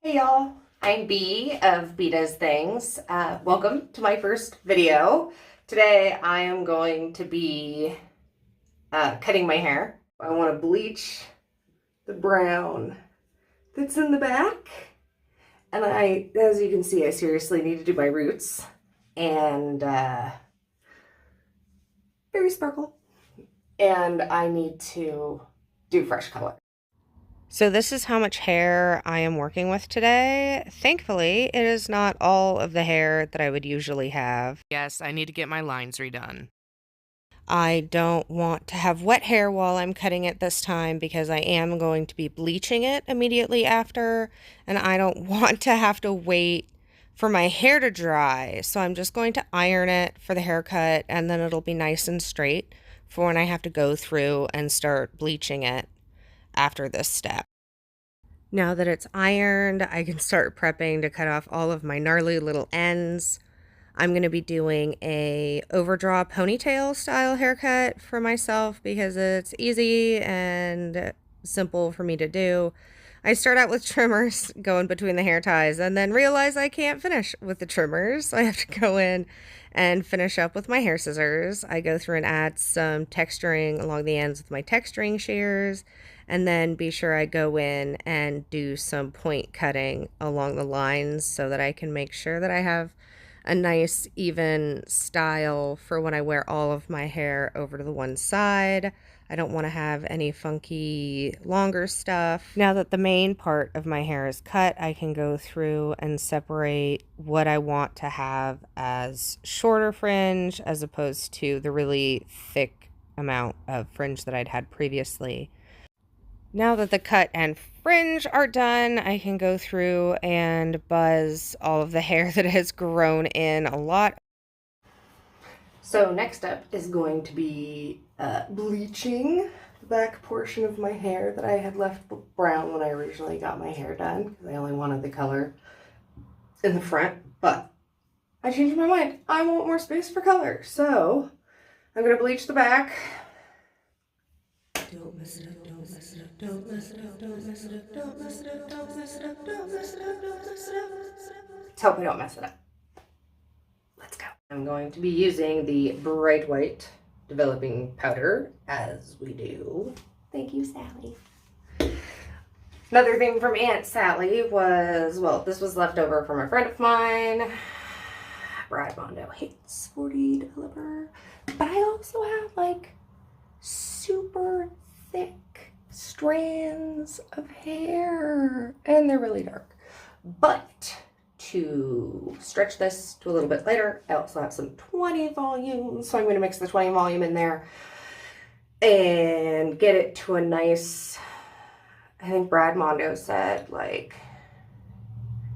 Hey y'all, I'm B of B Does Things. Welcome to my first video. Today I am going to be cutting my hair. I want to bleach the brown that's in the back. And as you can see, I seriously need to do my roots. And very sparkle. And I need to do fresh color. So this is how much hair I am working with today. Thankfully, it is not all of the hair that I would usually have. Yes, I need to get my lines redone. I don't want to have wet hair while I'm cutting it this time because I am going to be bleaching it immediately after, and I don't want to have to wait for my hair to dry. So I'm just going to iron it for the haircut, and then it'll be nice and straight for when I have to go through and start bleaching it after this step. Now that it's ironed, I can start prepping to cut off all of my gnarly little ends. I'm going to be doing a overdraw ponytail style haircut for myself because it's easy and simple for me to do. I start out with trimmers going between the hair ties and then realize I can't finish with the trimmers. So I have to go in and finish up with my hair scissors. I go through and add some texturing along the ends with my texturing shears, and then be sure I go in and do some point cutting along the lines so that I can make sure that I have a nice even style for when I wear all of my hair over to the one side. I don't want to have any funky longer stuff. Now that the main part of my hair is cut, I can go through and separate what I want to have as shorter fringe as opposed to the really thick amount of fringe that I'd had previously. Now that the cut and fringe are done, I can go through and buzz all of the hair that has grown in a lot. So next up is going to be bleaching the back portion of my hair that I had left brown when I originally got my hair done because I only wanted the color in the front, but I changed my mind. I want more space for color, so I'm going to bleach the back. Don't mess it up, don't mess it up, don't mess it up, don't mess it up, don't mess it up, don't mess it up, don't mess it up, don't mess it up. Let's hope I don't mess it up. Let's go. I'm going to be using the bright white developing powder as we do. Thank you, Sally. Another thing from Aunt Sally was, well, this was left over from a friend of mine. Mondo hates $40, but I also have like super thick strands of hair and they're really dark. But to stretch this to a little bit later, I also have some 20 volume, so I'm going to mix the 20 volume in there and get it to a nice, I think Mondo said, like,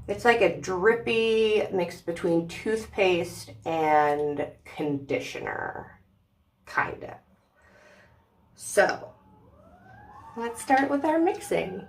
it's like a drippy mix between toothpaste and conditioner, kind of. So, let's start with our mixing.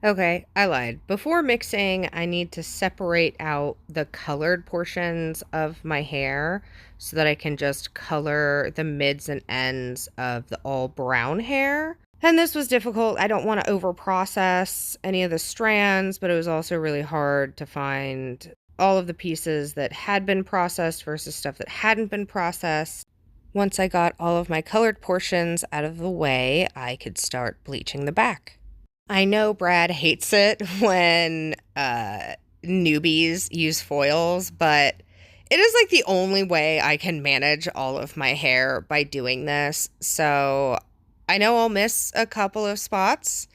Okay, I lied. Before mixing, I need to separate out the colored portions of my hair so that I can just color the mids and ends of the all brown hair. And this was difficult. I don't want to over-process any of the strands, but it was also really hard to find all of the pieces that had been processed versus stuff that hadn't been processed. Once I got all of my colored portions out of the way, I could start bleaching the back. I know Brad hates it when newbies use foils, but it is like the only way I can manage all of my hair by doing this. So I know I'll miss a couple of spots.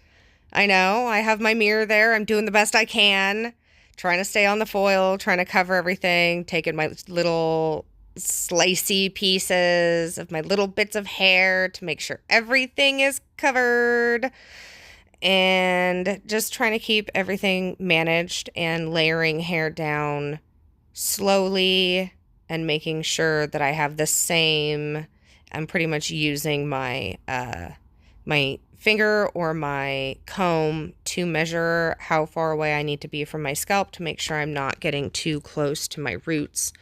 I know I have my mirror there. I'm doing the best I can, trying to stay on the foil, trying to cover everything, taking my little slicey pieces of my little bits of hair to make sure everything is covered. And just trying to keep everything managed and layering hair down slowly and making sure that I have the same. I'm pretty much using my my finger or my comb to measure how far away I need to be from my scalp to make sure I'm not getting too close to my roots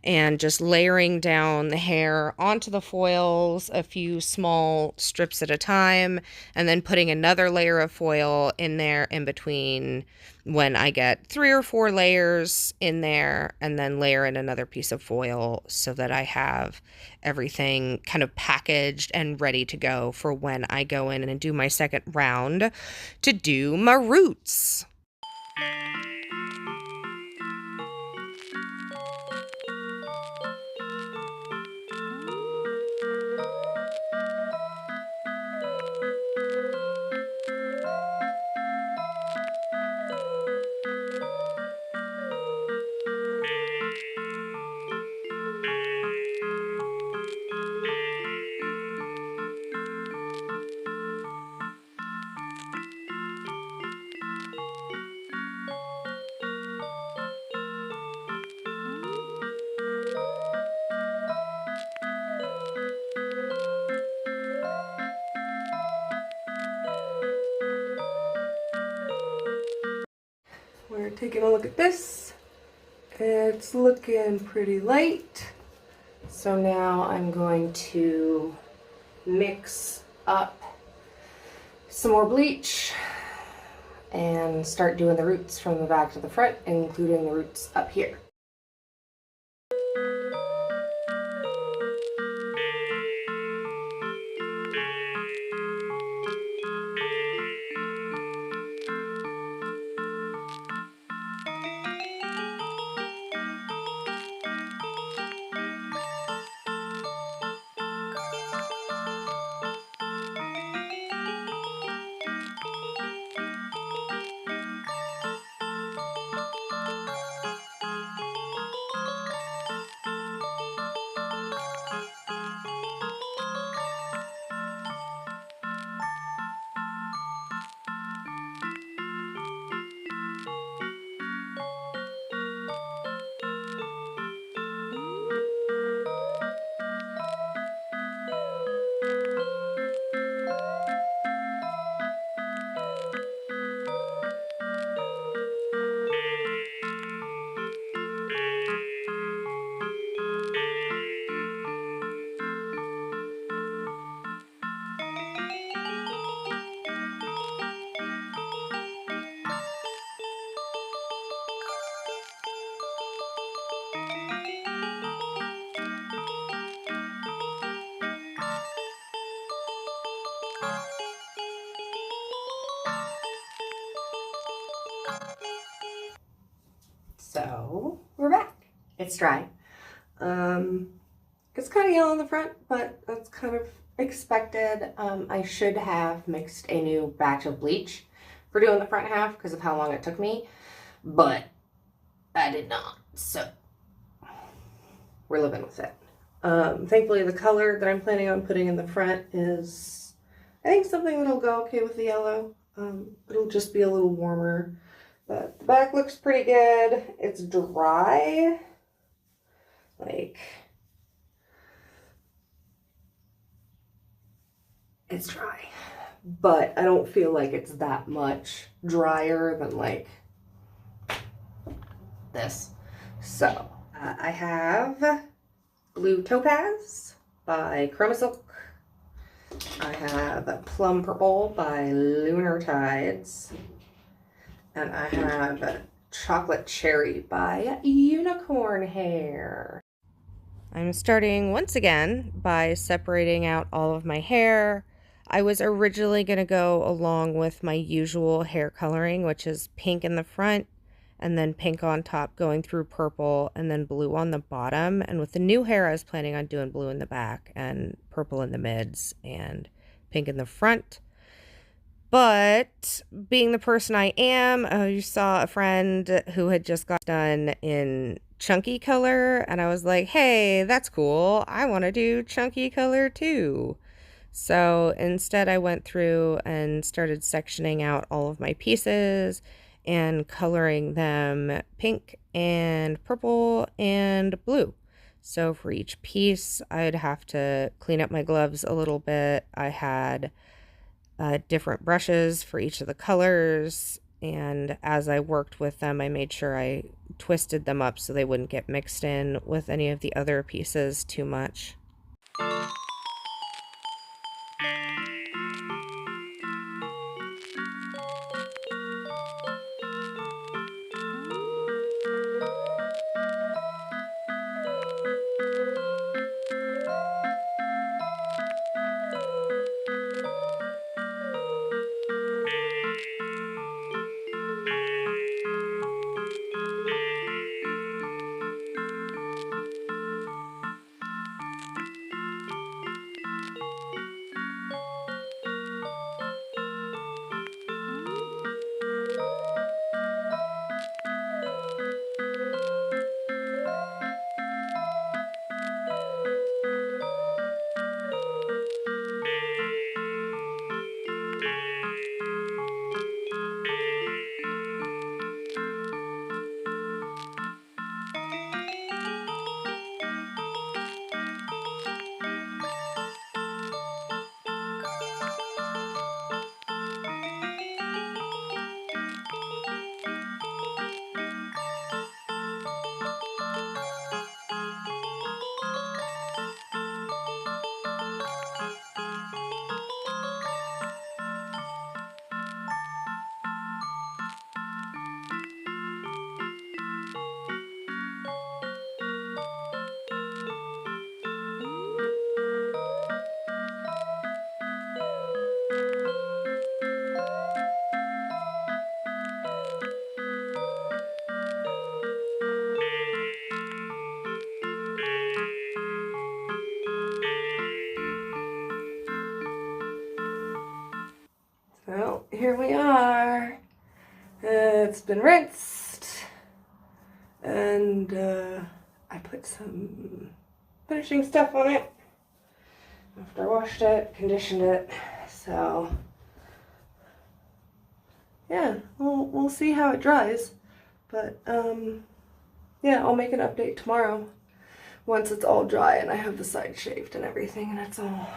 and just layering down the hair onto the foils, a few small strips at a time, and then putting another layer of foil in there in between when I get 3 or 4 layers in there, and then layer in another piece of foil so that I have everything kind of packaged and ready to go for when I go in and do my second round to do my roots. We're taking a look at this. It's looking pretty light. So now I'm going to mix up some more bleach and start doing the roots from the back to the front, including the roots up here. So we're back. It's dry. It's kind of yellow in the front, but that's kind of expected. I should have mixed a new batch of bleach for doing the front half because of how long it took me, but I did not. So we're living with it. Thankfully, the color that I'm planning on putting in the front is, I think, something that'll go okay with the yellow. It'll just be a little warmer. But the back looks pretty good. It's dry. Like, it's dry. But I don't feel like it's that much drier than like this. So, I have Blue Topaz by Chroma Silk. I have Plum Purple by Lunar Tides. And I have Chocolate Cherry by Unicorn Hair. I'm starting once again by separating out all of my hair. I was originally going to go along with my usual hair coloring, which is pink in the front and then pink on top going through purple and then blue on the bottom. And with the new hair, I was planning on doing blue in the back and purple in the mids and pink in the front. But being the person I am, you saw a friend who had just got done in chunky color, and I was like, hey, that's cool. I want to do chunky color too. So instead, I went through and started sectioning out all of my pieces and coloring them pink and purple and blue. So for each piece, I'd have to clean up my gloves a little bit. I had different brushes for each of the colors, and as I worked with them, I made sure I twisted them up so they wouldn't get mixed in with any of the other pieces too much. Well, here we are. It's been rinsed, and I put some finishing stuff on it after I washed it, conditioned it. So yeah, we'll see how it dries. But yeah, I'll make an update tomorrow once it's all dry and I have the side shaved and everything and it's all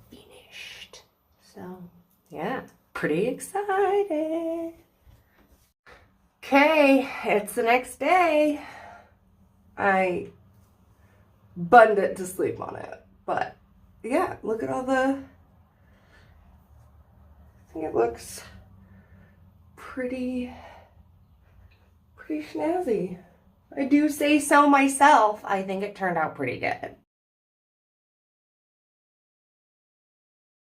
finished. So yeah, pretty excited. Okay, it's the next day. I bunned it to sleep on it, but yeah, look at all the, I think it looks pretty snazzy. I do say so myself. I think it turned out pretty good.